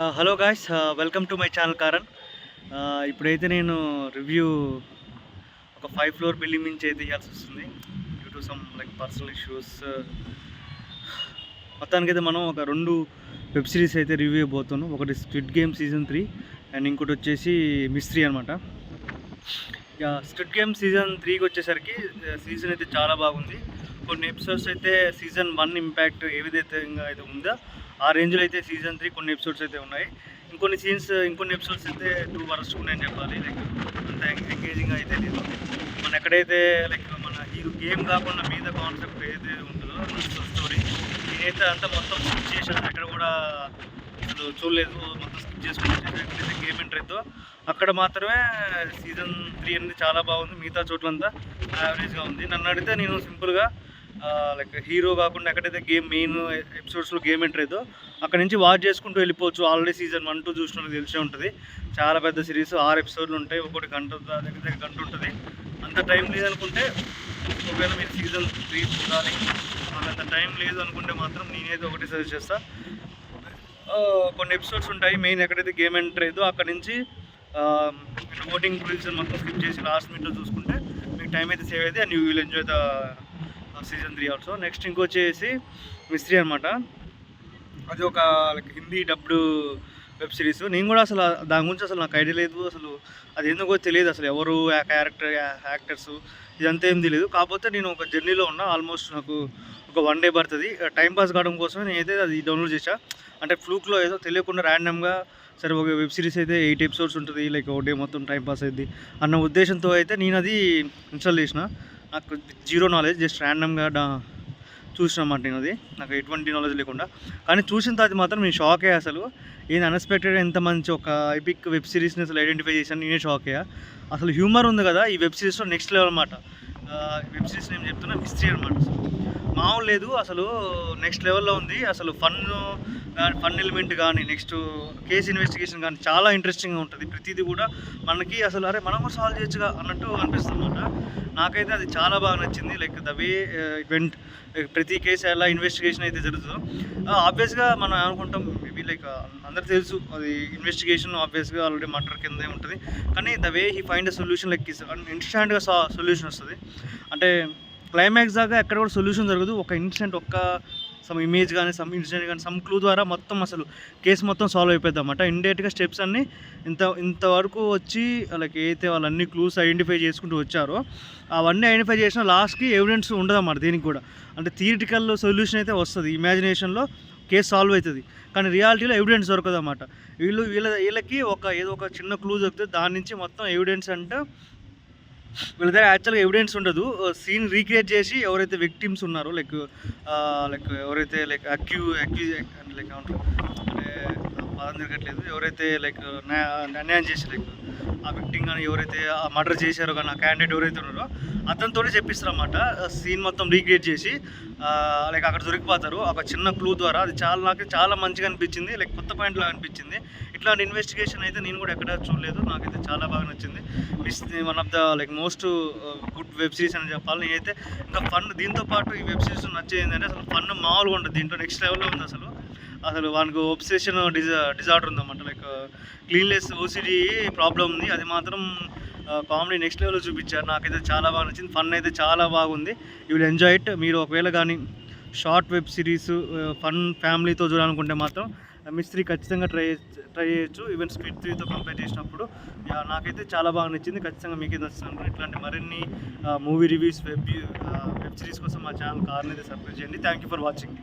Hello guys, welcome to my channel Karan. ఇప్పుడైతే నేను review ఒక 5 ఫ్లోర్ బిల్డింగ్ నుంచి అయితే ఇవ్వాల్సి వస్తుంది due to some like personal issues. మొత్తానికైతే మనం ఒక 2 వెబ్ సిరీస్ అయితే రివ్యూ అయిపోతున్నాం. ఒకటి స్క్విడ్ గేమ్ సీజన్ 3 అండ్ ఇంకోటి వచ్చేసి మిస్టరీ అనమాట. స్క్విడ్ గేమ్ సీజన్ 3కి వచ్చేసరికి సీజన్ అయితే చాలా బాగుంది. కొన్ని ఎపిసోడ్స్ అయితే సీజన్ 1 ఇంపాక్ట్ ఏ విధంగా అయితే ఉందో ఆ రేంజ్లో అయితే సీజన్ 3 కొన్ని ఎపిసోడ్స్ అయితే ఉన్నాయి. ఇంకొన్ని ఎపిసోడ్స్ అయితే 2 వరస్ట్ ఉన్నాయని చెప్పాలి. లైక్ అంత ఎంగేజింగ్ అయితే లేదు. మన ఎక్కడైతే లైక్ మన హీరో గేమ్ కాకుండా మీద కాన్సెప్ట్ ఏదైతే ఉంటుందో స్టోరీ, నేనైతే అంతా మొత్తం స్కిప్ చేశాను. ఎక్కడ కూడా అసలు చూడలేదు, మొత్తం స్కిప్ చేసుకుని ఎక్కడైతే గేమ్ ఎంటర్ అవుతుందో అక్కడ మాత్రమే సీజన్ 3 అనేది చాలా బాగుంది. మిగతా చోట్లంతా యావరేజ్గా ఉంది. నన్ను అడిగితే నేను సింపుల్గా లైక్ హీరో కాకుండా ఎక్కడైతే గేమ్ మెయిన్ ఎపిసోడ్స్లో గేమ్ ఎంటర్ అవుతుందో అక్కడ నుంచి వాచ్ చేసుకుంటూ వెళ్ళిపోవచ్చు. ఆల్రెడీ సీజన్ 1, 2 చూసిన తెలిసే ఉంటుంది. చాలా పెద్ద సిరీస్, 6 ఎపిసోడ్లు ఉంటాయి. ఒక్కొక్కటి గంట దగ్గర గంట ఉంటుంది. అంత టైం లేదనుకుంటే ఒకవేళ మీరు సీజన్ 3 చూడాలి, అంత టైం లేదు అనుకుంటే మాత్రం నేనైతే ఒకటి సజెస్ట్ చేస్తాను. కొన్ని ఎపిసోడ్స్ ఉంటాయి మెయిన్ ఎక్కడైతే గేమ్ ఎంటర్ అవుతుందో అక్కడ నుంచి ఓటింగ్ ప్రొసీజర్ మొత్తం స్కిప్ చేసి లాస్ట్ మినిట్లో చూసుకుంటే మీకు టైం అయితే సేవ్ అయితే and you will enjoy the season 3 also. Next ఇంకొచ్చేసి మిస్టరీ అనమాట. అది ఒక like Hindi dubbed web series. నేను కూడా అసలు దాని గురించి అసలు నాకు ఐడియా లేదు. అసలు అది ఎందుకో తెలియదు, అసలు ఎవరు యాక్టర్స్ ఇదంతా ఏం తెలియదు. కాకపోతే నేను ఒక జర్నీలో ఉన్నా. ఆల్మోస్ట్ నాకు ఒక 1 డే పడుతుంది. టైంపాస్ కావడం కోసం నేనైతే అది డౌన్లోడ్ చేసా. అంటే ఫ్లూక్లో ఏదో తెలియకుండా ర్యాండమ్గా సరే ఒక వెబ్ సిరీస్ అయితే 8 ఎపిసోడ్స్ ఉంటుంది, లైక్ ఒక డే మొత్తం టైంపాస్ అయింది అన్న ఉద్దేశంతో అయితే నేను అది ఇన్స్టాల్ చేసిన. నాకు జీరో నాలెడ్జ్, జస్ట్ ర్యాండమ్గా చూసిన అన్నమాట. నేను అది నాకు ఎటువంటి నాలెడ్జ్ లేకుండా, కానీ చూసిన తర్వాత మాత్రం నేను షాక్ అయ్యా. అసలు ఏం అన్ఎక్స్పెక్టెడ్ ఎంత మంచి ఒక ఎపిక్ వెబ్ సిరీస్ని అసలు ఐడెంటిఫై చేశాను. నేనే షాక్ అయ్యా. అసలు హ్యూమర్ ఉంది కదా ఈ వెబ్ సిరీస్లో, నెక్స్ట్ లెవెల్ అనమాట. వెబ్ సిరీస్ నేను చెప్తున్నా మిస్టరీ అనమాట. మామూలు లేదు, అసలు నెక్స్ట్ లెవెల్లో ఉంది. అసలు ఫన్ ఎలిమెంట్ కానీ, నెక్స్ట్ కేసు ఇన్వెస్టిగేషన్ కానీ చాలా ఇంట్రెస్టింగ్గా ఉంటుంది. ప్రతిదీ కూడా మనకి అసలు అరే మనం కూడా సాల్వ్ చేయొచ్చుగా అన్నట్టు అనిపిస్తుంది అనమాట. నాకైతే అది చాలా బాగా నచ్చింది. లైక్ ద వే ఈవెంట్ ప్రతి కేసు ఎలా ఇన్వెస్టిగేషన్ అయితే జరుగుతుందో ఆబ్వియస్గా మనం అనుకుంటాం మేబీ లైక్ అందరికీ తెలుసు అది ఇన్వెస్టిగేషన్ ఆబ్వియస్గా ఆల్రెడీ మర్డర్ కిందే ఉంటుంది. కానీ the way he find a solution like ఇన్స్టాంట్గా సొల్యూషన్ వస్తుంది. అంటే క్లైమాక్స్ దాకా ఎక్కడ కూడా సొల్యూషన్ జరగదు. ఒక ఇన్సిడెంట్, సమ్ ఇమేజ్ కానీ, సమ్ ఇన్సిడెంట్ కానీ, సమ్ క్లూ ద్వారా మొత్తం అసలు కేసు మొత్తం సాల్వ్ అయిపోద్ది అన్నమాట. ఇండైరెక్ట్గా స్టెప్స్ అన్నీ ఇంతవరకు వచ్చి లైక్ ఏదైతే వాళ్ళన్ని క్లూస్ ఐడెంటిఫై చేసుకుంటూ వచ్చారో అవన్నీ ఐడెంటిఫై చేసిన లాస్ట్కి ఎవిడెన్స్ ఉండదు అన్నమాట దీనికి కూడా. అంటే థియరిటికల్ సొల్యూషన్ అయితే వస్తుంది, ఇమాజినేషన్లో కేసు సాల్వ్ అవుతుంది, కానీ రియాలిటీలో ఎవిడెన్స్ దొరకదు అన్నమాట. వీళ్ళకి ఏదో ఒక చిన్న క్లూ దొరుకుతుంది, దాని నుంచి మొత్తం ఎవిడెన్స్ అంటే వీళ్ళ దగ్గర యాక్చువల్గా ఎవిడెన్స్ ఉండదు. సీన్ రీక్రియేట్ చేసి ఎవరైతే విక్టిమ్స్ ఉన్నారో లైక్ ఎవరైతే లైక్ అక్యూజ్ లైక్ ఏమంటారు అంటే పదం తిరగట్లేదు, ఎవరైతే లైక్ అన్యాయం చేసి లైక్ ఆ విక్టిమ్ కానీ ఎవరైతే ఆ మర్డర్ చేశారో కానీ ఆ క్యాండిడేట్ ఎవరైతే ఉన్నారో అతనితోనే చెప్పిస్తారు అన్నమాట. సీన్ మొత్తం రీక్రియేట్ చేసి లైక్ అక్కడ దొరికిపోతారు ఒక చిన్న క్లూ ద్వారా. అది నాకు చాలా మంచిగా అనిపించింది, లైక్ కొత్త పాయింట్ లాగా అనిపించింది. ఇట్లాంటి ఇన్వెస్టిగేషన్ అయితే నేను కూడా ఎక్కడ చూడలేదు. నాకైతే చాలా బాగా నచ్చింది. One of the like most good web series అని చెప్పాలి. నేనైతే ఇంకా ఫన్, దీంతో పాటు ఈ వెబ్ సిరీస్ నచ్చేది ఏంటంటే అసలు ఫన్ మామూలుగా ఉంటుంది. దీంట్లో నెక్స్ట్ లెవెల్లో ఉంది. అసలు వానికి ఒబ్సెషన్ డిజార్డర్ ఉందన్నమాట. లైక్ క్లీన్లెస్ ఓసిడి ప్రాబ్లం ఉంది. అది మాత్రం కామెడీ నెక్స్ట్ లెవెల్లో చూపించారు. నాకైతే చాలా బాగా నచ్చింది. ఫన్ అయితే చాలా బాగుంది. You will enjoy it. మీరు ఒకవేళ కానీ షార్ట్ వెబ్ సిరీస్ ఫన్ ఫ్యామిలీతో చూడాలనుకుంటే మాత్రం మిస్టరీ ఖచ్చితంగా ట్రై చేయొచ్చు. ఈవెన్ స్క్విడ్ 3తో కంపేర్ చేసినప్పుడు నాకైతే చాలా బాగా నచ్చింది. ఖచ్చితంగా మీకే నచ్చుతుంది. ఇట్లాంటి మరిన్ని మూవీ రివ్యూస్ వెబ్ సిరీస్ కోసం మా ఛానల్ కారన్ అయితే సబ్స్క్రైబ్ చేయండి. Thank you for watching.